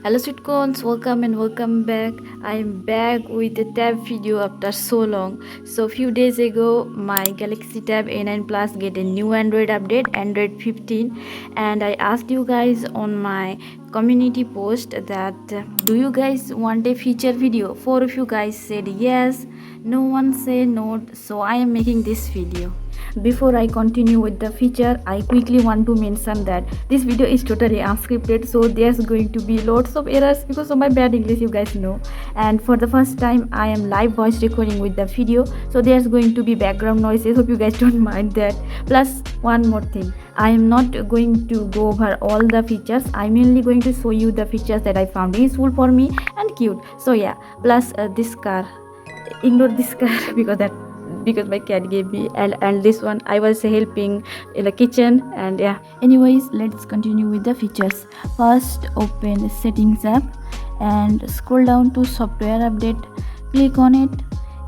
Hello sweet cones, welcome and welcome back. I'm back with a tab video after so long. So few days ago my Galaxy Tab A9 Plus get a new Android update, Android 15, and I asked you guys on my community post that do you guys want a feature video? Four of you guys said yes, no one said no, so I am making this video. Before I continue with the feature, I quickly want to mention that this video is totally unscripted, so there's going to be lots of errors because of my bad English, you guys know. And for the first time I am live voice recording with the video, so there's going to be background noises. Hope you guys don't mind that. Plus one more thing, I am not going to go over all the features. I'm mainly going to show you the features that I found useful for me and cute. So yeah, plus this car, ignore this car because my cat gave me, and this one I was helping in the kitchen. And yeah, anyways, let's continue with the features. First, open settings app and scroll down to software update, click on it,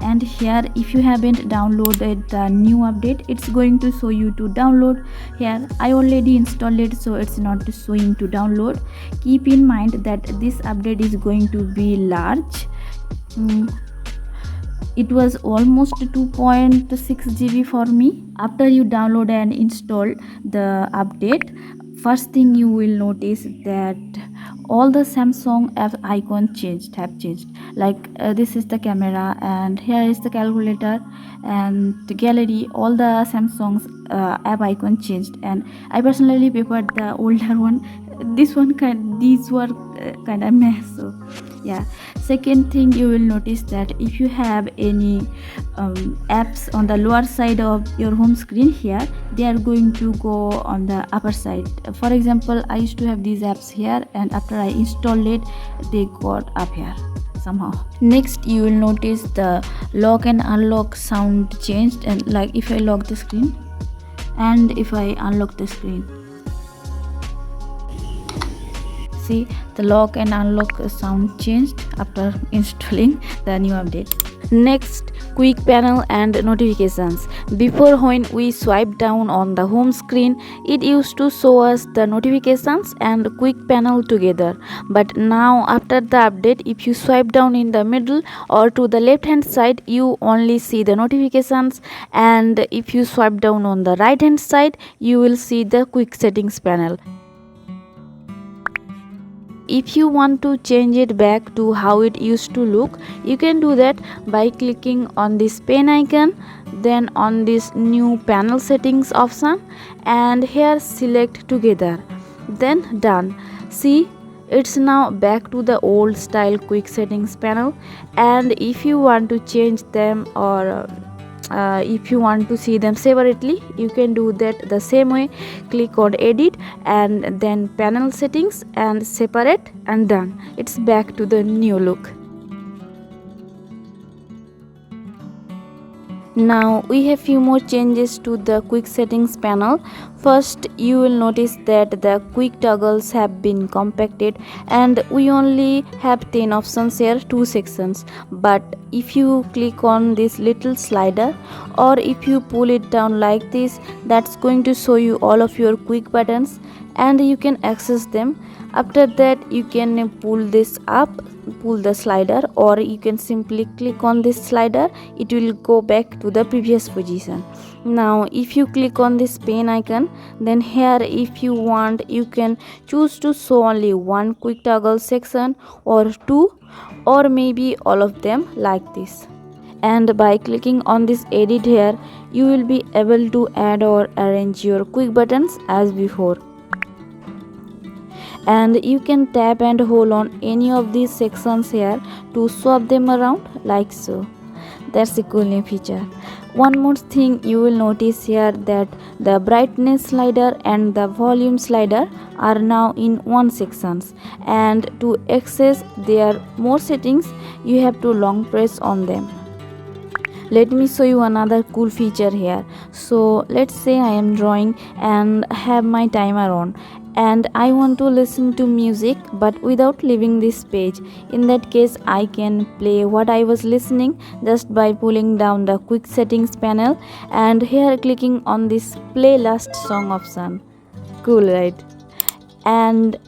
and here if you haven't downloaded the new update, it's going to show you to download. Here I already installed it, so it's not showing to download. Keep in mind that this update is going to be large. It was almost 2.6 GB for me. After you download and install the update, first thing you will notice that all the Samsung app icons have changed. Like this is the camera, and here is the calculator and the gallery. All the Samsung's app icon changed, and I personally preferred the older one. These were kind of mess. So yeah, second thing you will notice that if you have any apps on the lower side of your home screen, here they are going to go on the upper side. For example, I used to have these apps here, and after I installed it, they got up here somehow. Next, you will notice the lock and unlock sound changed, and like if I lock the screen and if I unlock the screen, see the lock and unlock sound changed after installing the new update. Next, quick panel and notifications. Before, when we swipe down on the home screen, it used to show us the notifications and quick panel together, but now after the update, if you swipe down in the middle or to the left hand side, you only see the notifications, and if you swipe down on the right hand side, you will see the quick settings panel. If you want to change it back to how it used to look, you can do that by clicking on this pen icon, then on this new panel settings option, and here select together, then done. See, it's now back to the old style quick settings panel. And if you want to change them, or if you want to see them separately, you can do that the same way. Click on edit and then panel settings and separate, and done. It's back to the new look. Now we have few more changes to the quick settings panel. First, you will notice that the quick toggles have been compacted, and we only have 10 options here, 2 sections. But if you click on this little slider, or if you pull it down like this, that's going to show you all of your quick buttons and you can access them. After that, you can pull this up, pull the slider, or you can simply click on this slider, it will go back to the previous position. Now if you click on this pen icon, then here if you want, you can choose to show only one quick toggle section or two, or maybe all of them like this. And by clicking on this edit here, you will be able to add or arrange your quick buttons as before. And you can tap and hold on any of these sections here to swap them around like so. That's a cool new feature. One more thing you will notice here, that the brightness slider and the volume slider are now in one sections, and to access their more settings, you have to long press on them. Let me show you another cool feature here. So let's say I am drawing and have my timer on, and I want to listen to music but without leaving this page. In that case, I can play what I was listening just by pulling down the quick settings panel and here clicking on this play last song option. Cool, right? And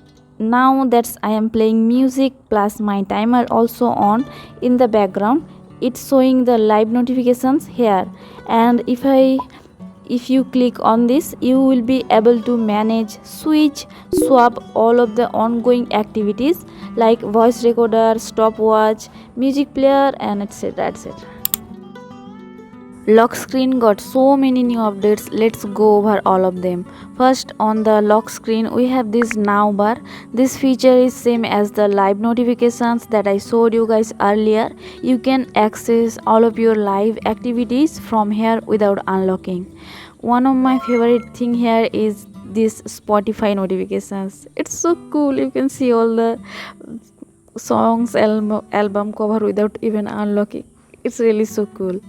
now that's I am playing music plus my timer also on in the background. It's showing the live notifications here, and if you click on this, you will be able to manage, switch, swap all of the ongoing activities like voice recorder, stopwatch, music player, and etc. etc. Lock screen got so many new updates. Let's go over all of them. First, on the lock screen we have this now bar. This feature is same as the live notifications that I showed you guys earlier. You can access all of your live activities from here without unlocking. One of my favorite thing here is this Spotify notifications. It's so cool. You can see all the songs, album cover without even unlocking. It's really so cool.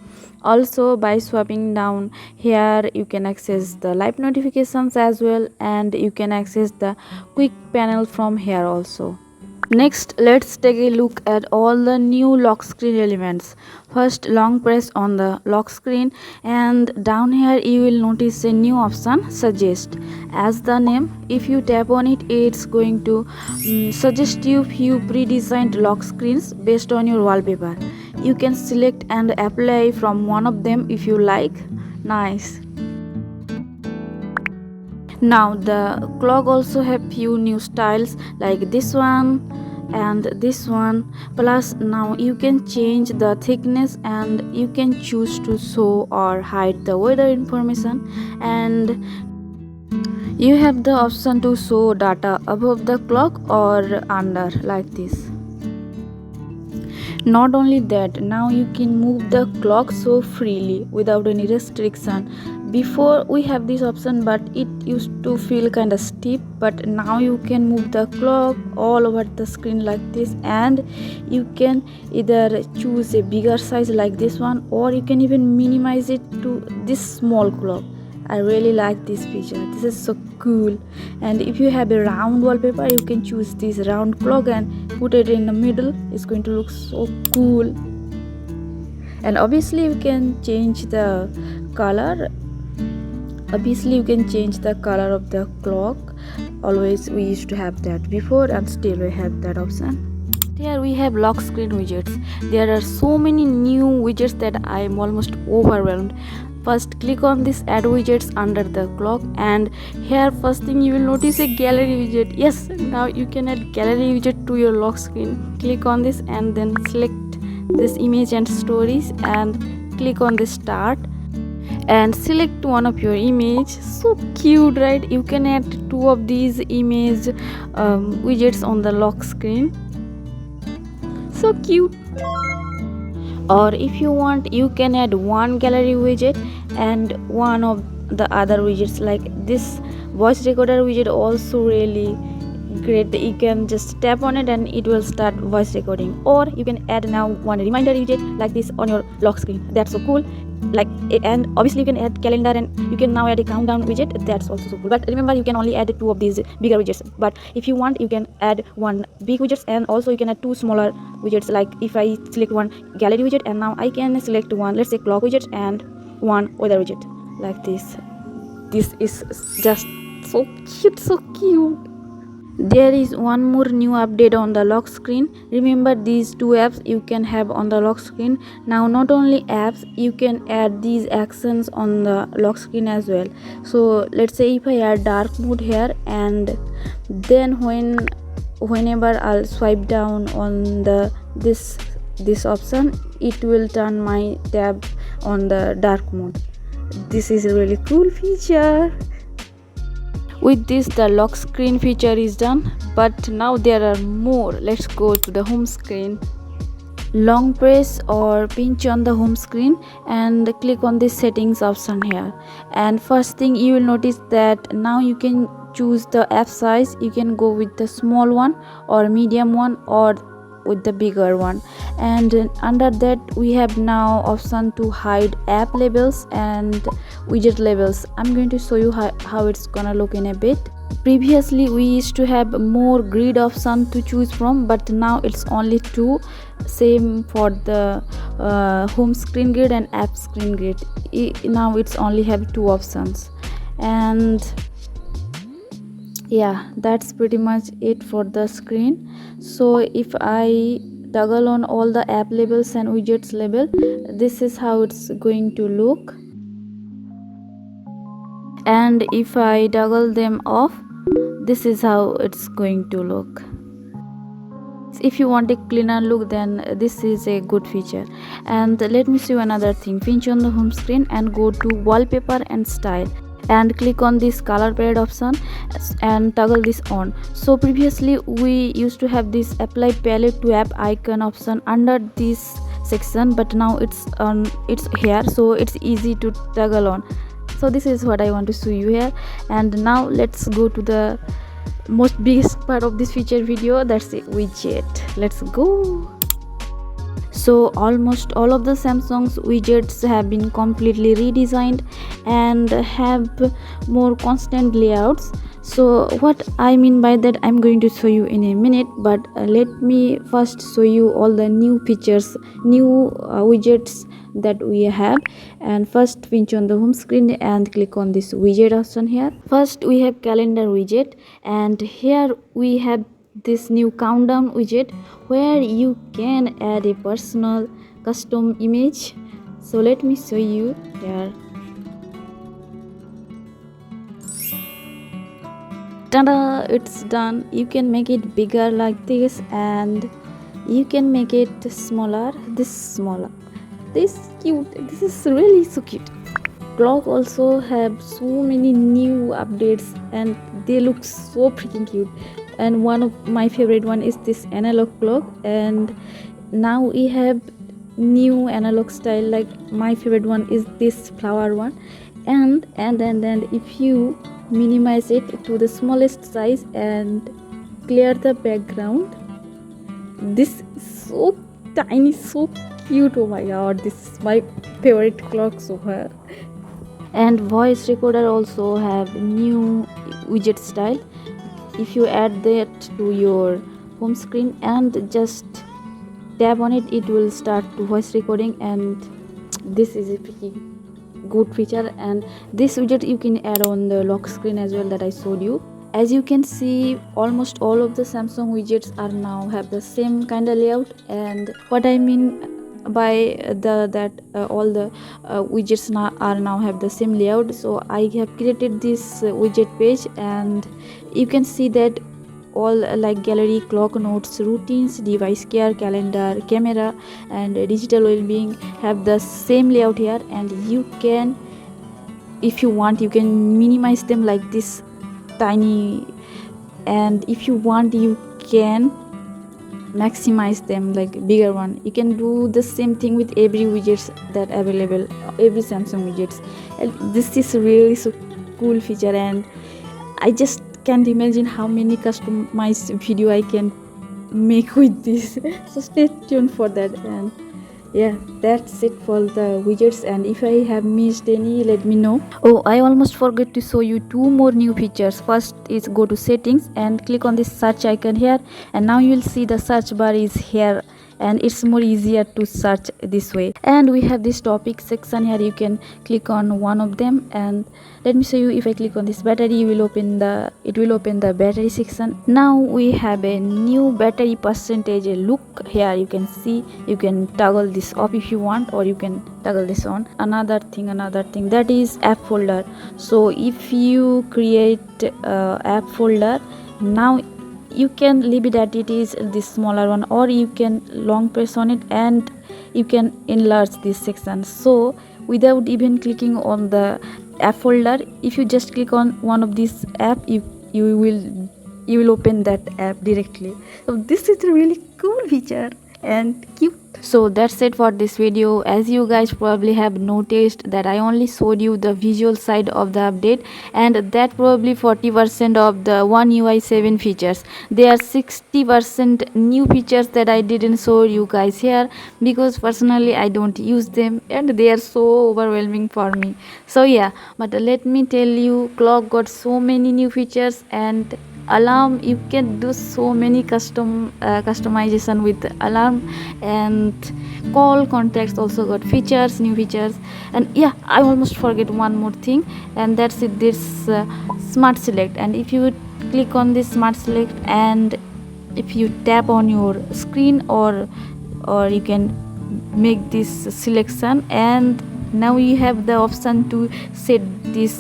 Also, by swapping down here, you can access the live notifications as well, and you can access the quick panel from here also. Next, let's take a look at all the new lock screen elements. First, long press on the lock screen, and down here you will notice a new option, suggest. As the name, if you tap on it, it's going to suggest you few pre-designed lock screens based on your wallpaper. You can select and apply from one of them if you like. Nice. Now the clock also have few new styles like this one and this one. Plus now you can change the thickness and you can choose to show or hide the weather information, and you have the option to show data above the clock or under like this. Not only that, now you can move the clock so freely without any restriction. Before we have this option, but it used to feel kind of stiff, but now you can move the clock all over the screen like this, and you can either choose a bigger size like this one, or you can even minimize it to this small clock. I really like this feature. This is so cool. And if you have a round wallpaper, you can choose this round clock and put it in the middle. It's going to look so cool. And obviously you can change the color. Obviously you can change the color of the clock. Always we used to have that before, and still we have that option. Here we have lock screen widgets. There are so many new widgets that I am almost overwhelmed. First, click on this add widgets under the clock, and here first thing you will notice a gallery widget. Yes, now you can add gallery widget to your lock screen. Click on this and then select this image and stories and click on this start and select one of your image. So cute, right? You can add two of these image widgets on the lock screen. So cute. Or if you want, you can add one gallery widget and one of the other widgets like this voice recorder widget, also really great. You can just tap on it and it will start voice recording. Or you can add now one reminder widget like this on your lock screen. That's so cool. Like, and obviously you can add calendar, and you can now add a countdown widget. That's also so cool. But remember, you can only add two of these bigger widgets. But if you want, you can add one big widget, and also you can add two smaller widgets. Like if I select one gallery widget, and now I can select one, let's say clock widget, and one weather widget like this. This is just so cute, so cute. There is one more new update on the lock screen. Remember, these two apps you can have on the lock screen. Now not only apps, you can add these actions on the lock screen as well. So let's say if I add dark mode here, and then whenever I'll swipe down on this option, it will turn my tab on the dark mode. This is a really cool feature. With this, the lock screen feature is done, but now there are more. Let's go to the home screen. Long press or pinch on the home screen and click on the settings option here, and first thing you will notice that now you can choose the app size. You can go with the small one or medium one or with the bigger one, and under that we have now option to hide app labels and widget labels. I'm going to show you how it's gonna look in a bit. Previously we used to have more grid option to choose from, but now it's only two. Same for the home screen grid and app screen grid. Now it's only have two options, and Yeah, that's pretty much it for the screen. So if I toggle on all the app labels and widgets label, this is how it's going to look. And if I toggle them off, this is how it's going to look. If you want a cleaner look, then this is a good feature. And let me show you another thing. Pinch on the home screen and go to wallpaper and style, and click on this color palette option and toggle this on. So previously we used to have this apply palette to app icon option under this section, but now it's here, so it's easy to toggle on. So this is what I want to show you here. And now let's go to the most biggest part of this feature video, that's the widget. Let's go. So almost all of the Samsung's widgets have been completely redesigned and have more constant layouts. So what I mean by that, I'm going to show you in a minute, but let me first show you all the new features, new widgets that we have. And first, pinch on the home screen and click on this widget option here. First we have calendar widget, and here we have this new countdown widget where you can add a personal custom image. So let me show you here. Ta-da, it's done. You can make it bigger like this, and you can make it smaller, smaller, this cute. This is really so cute. Clock also have so many new updates and they look so freaking cute. And one of my favorite one is this analog clock, and now we have new analog style. Like my favorite one is this flower one, and if you minimize it to the smallest size and clear the background, this is so tiny, so cute. Oh my god, this is my favorite clock so far. And voice recorder also have new widget style. If you add that to your home screen and just tap on it, it will start to voice recording, and this is a pretty good feature. And this widget you can add on the lock screen as well that I showed you. As you can see, almost all of the Samsung widgets are now have the same kind of layout. And what I mean by all the widgets now have the same layout, so I have created this widget page, and you can see that all like gallery, clock, notes, routines, device care, calendar, camera, and digital well-being have the same layout here. And you can, if you want, you can minimize them like this tiny, and if you want you can maximize them like bigger one. You can do the same thing with every widgets that available, every Samsung widgets. And this is really so cool feature, and I just can't imagine how many customized video I can make with this. So stay tuned for that. And yeah, that's it for the widgets, and if I have missed any, let me know. Oh, I almost forgot to show you two more new features. First is go to settings and click on this search icon here, and now you will see the search bar is here, and it's more easier to search this way. And we have this topic section here. You can click on one of them, and let me show you. If I click on this battery, it will open the battery section. Now we have a new battery percentage look here. You can see, you can toggle this off if you want, or you can toggle this on. Another thing, that is app folder. So if you create app folder, now you can leave it at it is this smaller one, or you can long press on it and you can enlarge this section. So without even clicking on the app folder, if you just click on one of these app, you will open that app directly. So this is a really cool feature and cute. So that's it for this video. As you guys probably have noticed that I only showed you the visual side of the update, and that probably 40% of the One UI 7 features. There are 60% new features that I didn't show you guys here because personally I don't use them and they are so overwhelming for me. So yeah, but let me tell you, clock got so many new features, and alarm, you can do so many customization with alarm, and call contacts also got new features. And yeah, I almost forget one more thing, and that's it, this smart select. And if you click on this smart select, and if you tap on your screen, or you can make this selection, and now you have the option to set this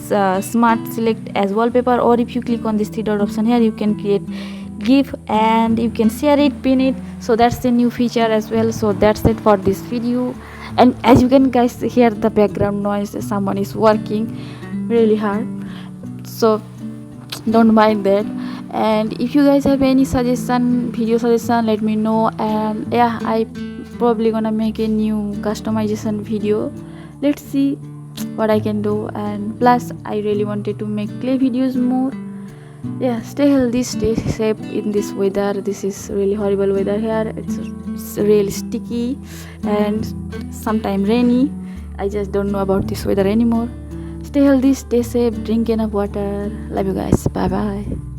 smart select as wallpaper, or if you click on this three dot option here, you can create gif and you can share it, pin it. So that's the new feature as well. So that's it for this video. And as you can guys hear the background noise, someone is working really hard, so don't mind that. And if you guys have any video suggestion, let me know. And yeah, I probably gonna make a new customization video. Let's see what I can do. And plus I really wanted to make clay videos more. Yeah, stay healthy, stay safe in this weather. This is really horrible weather here. It's really sticky and sometimes rainy. I just don't know about this weather anymore. Stay healthy, stay safe, drink enough water. Love you guys. Bye bye.